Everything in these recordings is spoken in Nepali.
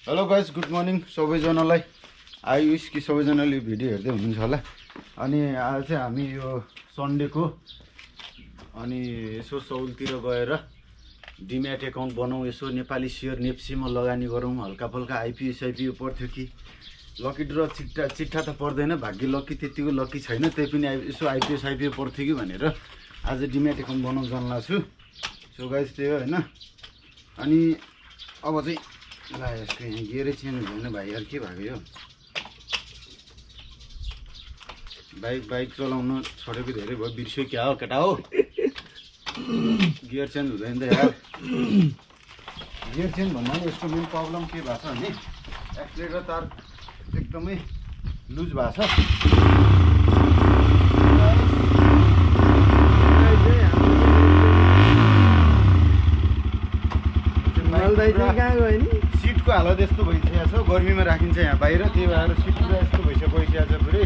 हेलो गाइस, गुड मर्निङ सबैजनालाई। आई विश कि सबैजनाले भिडियो हेर्दै हुनुहुन्छ होला। अनि आज चाहिँ हामी यो सन्डेको अनि यसो सौलतिर गएर डिम्याट एकाउन्ट बनाऊँ, यसो नेपाली सेयर नेप्सीमा लगानी गरौँ, हल्का फल्का आइपिओ पर्थ्यो कि लकी ड्र चिट्ठा त पर्दैन, भाग्य लकी त्यतिको लकी छैन, त्यही पनि यसो आइपिओ पर्थ्यो कि भनेर आज डिम्याट एकाउन्ट बनाउन जान लाग्छु। सो गाइस त्यही हो होइन। अनि अब चाहिँ ला यसको यहाँ गियरै चेन्ज हुँदैन भाइ, यार के भएको यो बाइक चलाउन छोडेको धेरै भयो, बिर्स्यो क्या हो केटा हो। गियर चेन्ज हुँदैन त यार। गियर चेन्ज भन्नाले यसको मेन प्रब्लम के भएको छ भने एक्सिलेटर तार एकदमै लुज भएको छ। सिटको हालत यस्तो भइसकेको छ, गर्मीमा राखिन्छ यहाँ बाहिर, त्यही भएर सिट पुरा यस्तो भइसकेको छ पुरै।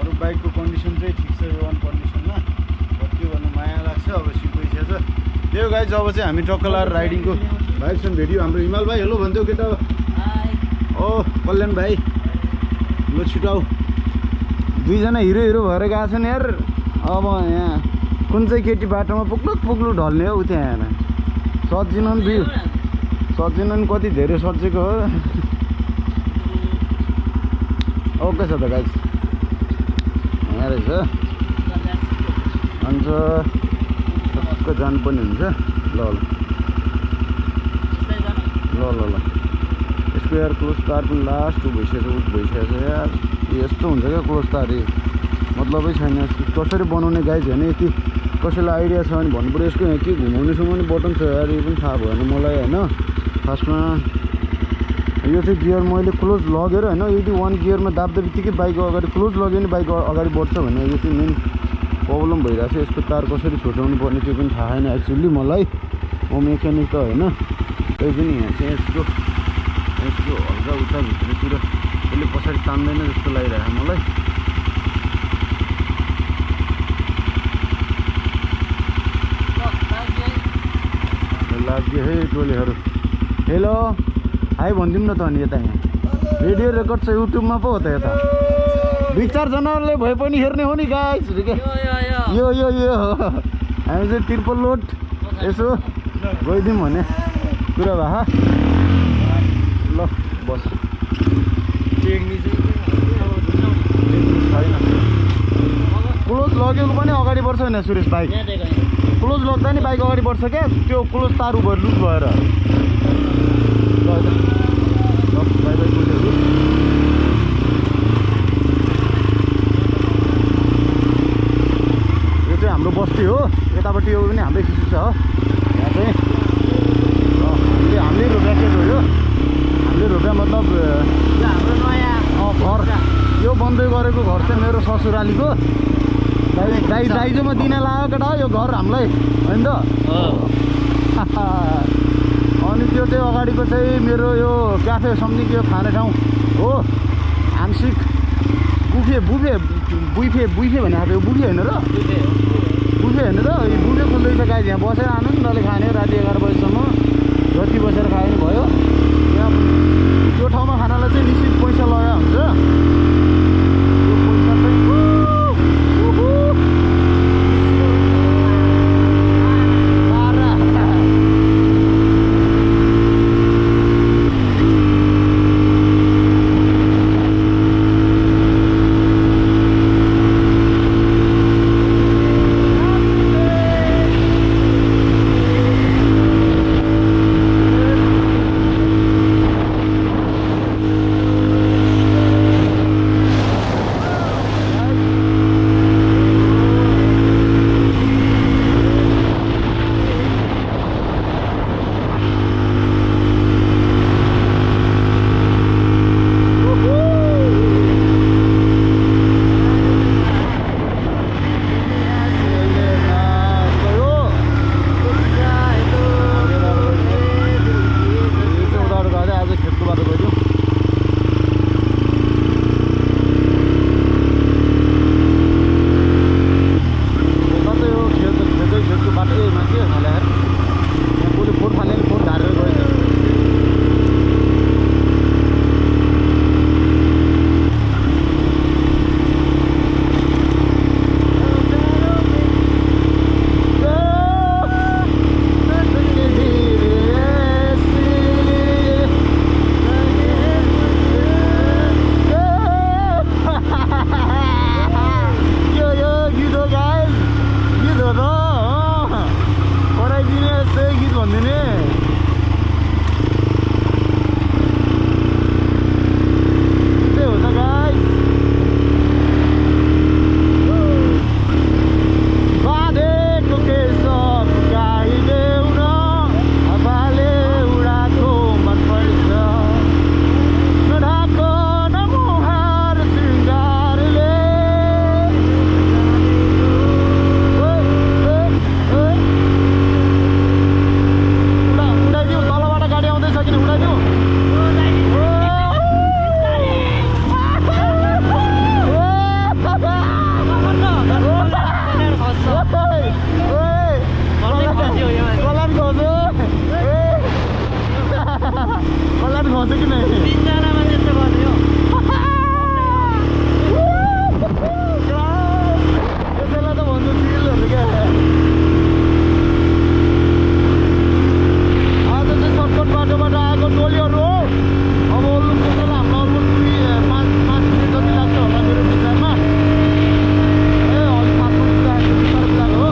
अरू बाइकको कन्डिसन चाहिँ ठिक छ, वान कन्डिसनमा, के भन्नु माया लाग्छ। अब सिट भइसकेको छ त्यो गाइज। अब चाहिँ हामी टक्क लाएर राइडिङको भाइब्स एन्ड भिडियो। हाम्रो हिमाल भाइ हेलो भन्थ्यो केटा ओ कल्याण भाइ, ल छिटाउ। दुईजना हिरो भएर गएको छन् यार। अब यहाँ कुन चाहिँ केटी बाटोमा पुग्लु ढल्ने हो त्यहाँ हेर, सजिनु कति धेरै सजिएको हो। ओके छ त गाइज, यहाँ रहेछ। अन्त टक्क जानु पनि हुन्छ। ल यसको यार क्लोज तार पनि लास्ट भइसकेको छ यार। यस्तो हुन्छ क्या क्लोज तार, मतलबै छैन यसको कसरी बनाउने गाइज होइन। यति कसैलाई आइडिया छ भने भन्नु पऱ्यो। यसको यहाँ के घुमाउनेसम्म बटन छ यार, यो पनि थाहा भएन मलाई होइन। फर्स्टमा यो चाहिँ गियर मैले क्लोज लगेर होइन, यदि वान गियरमा दाब्दा बित्तिकै बाइक अगाडि क्लोज लग्यो भने बाइक अगाडि बढ्छ भने यो चाहिँ मेन प्रब्लम भइरहेको छ। यसको तार कसरी छुट्याउनु पर्ने त्यो पनि थाहा छैन एक्चुअली मलाई, म मेकानिक त होइन। त्यही पनि यहाँ चाहिँ यसको हल्का उता भित्रतिर यसले पछाडि तान्दैन जस्तो लागिरहेको मलाई। लाग्यो है टोलीहरू। हेलो हाई भनिदिउँ न त अनि यता यहाँ भिडियो रेकर्ड छ युट्युबमा पो हो त यता। 2-4जनाले भए पनि हेर्ने हो नि गाइस। यो हामी चाहिँ तिर्पल लोड यसो गइदिउँ भने कुरा भए। ल बस छैन, क्लोज लग्यो पनि अगाडि बढ्छ होइन सुरेश बाइक। क्लोज लग्दा नि बाइक अगाडि बढ्छ क्या, त्यो क्लोज तार भयो लुज भएर। बाई कुलेहरू यो चाहिँ हाम्रो बस्ती हो, यतापट्टि यो पनि हाम्रै खिच्छु छ हो। यहाँ चाहिँ हामीले रोका के हो, यो हामीले रोका मतलब हाम्रो नयाँ घर। यो बन्दै गरेको घर चाहिँ मेरो ससुरालीको दाइजोमा दिन लाग्यो केटा यो घर हामीलाई होइन त। अनि त्यो चाहिँ अगाडिको चाहिँ मेरो यो क्याफे सम्झिक यो खाने ठाउँ हो। आंशिक बुफे भने आएको यो बुफे होइन र, बुफे होइन र, यो बुफे खोल्दैछ गाइज। यहाँ बसेर आउनु नि तले खाने राति 11 बजीसम्म जति बसेर खायो भने भयो। यहाँ त्यो ठाउँमा खानालाई चाहिँ निश्चित पैसा लगाएको हुन्छ। त्यो पैसा चाहिँ कसलाई खुवाउँछ कि नै तिनजनामा त्यस्तो गर्थ्यो त्यसैलाई त भन्छु चिलहरू क्या आज चाहिँ सर्टकट बाटोबाट आएको टोलीहरू हो अब ओल्लु पुग्नुलाई हामीलाई अलमोस्ट 5 मिनट जति लाग्छ होला मेरो विचारमा ए अलिक माथि पुग्दाखेरि बिस्तारै बिस्तारै हो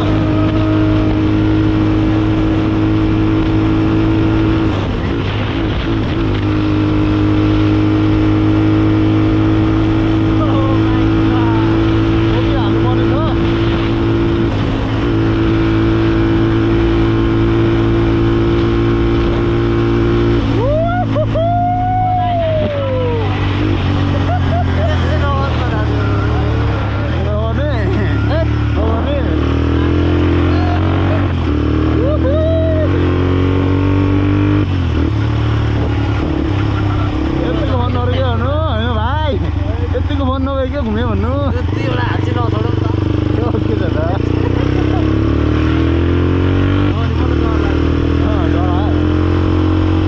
घुम्यो भन्नु त्यति एउटा हाल्छ नछोडौँ त के छ त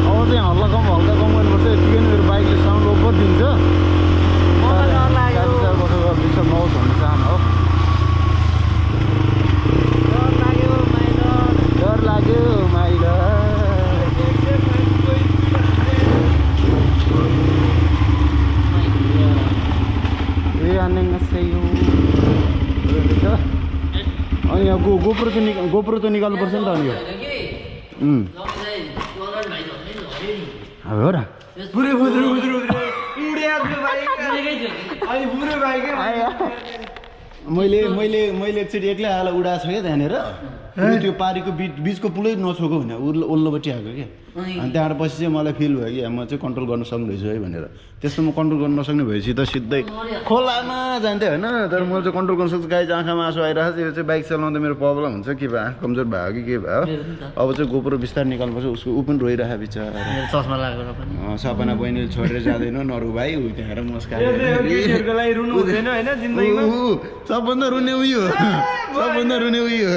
अब चाहिँ हल्का कम गर्नुपर्छ यतिकै मेरो बाइकले साउन्ड ओभर दिन्छ डिस्टर्ब नहोस् भन्ने चाहना हो डर लाग्यो माइल अनि यहाँ गोप्रो त निकाल्नुपर्छ नि त अनि हो र मैले एकचोटि एक्लै आएर उडाएको छ क्या त्यहाँनिर त्यो पारीको बिचको पुलै नछोको भने ओल्लोपट्टि आएको क्या अनि त्यहाँबाट पछि चाहिँ मलाई फिल भयो कि म चाहिँ कन्ट्रोल गर्न सक्ने रहेछु है भनेर त्यस्तो म कन्ट्रोल गर्न नसक्ने भएपछि त सिधै खोलामा जान्थेँ होइन तर म चाहिँ कन्ट्रोल गर्न सक्छु गाई चाहिँ आँखामा आँसु आइरहेको छ यो चाहिँ बाइक चलाउँदा मेरो प्रब्लम हुन्छ के भयो आँखा कमजोर भयो कि के भयो अब चाहिँ गोप्रो बिस्तार निकाल्नुपर्छ उसको ऊ पनि रोइरहेको बिचारा चस्मा लागेर सपना बहिनीले छोडेर जाँदैन नरु भाइ ऊ त्यहाँ नमस्कार सबभन्दा रुने उयो सबभन्दा रुने उयो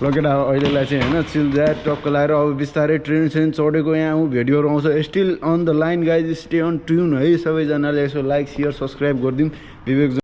लकेटा अहिलेलाई चाहिँ होइन चिल जाएर टक्क लगाएर अब बिस्तारै ट्रेन चढेको यहाँ आउँ भिडियोहरू आउँछ still on the line guys stay on tune है सबैजनाले यसो लाइक सेयर सब्सक्राइब गरिदिउँ विवेक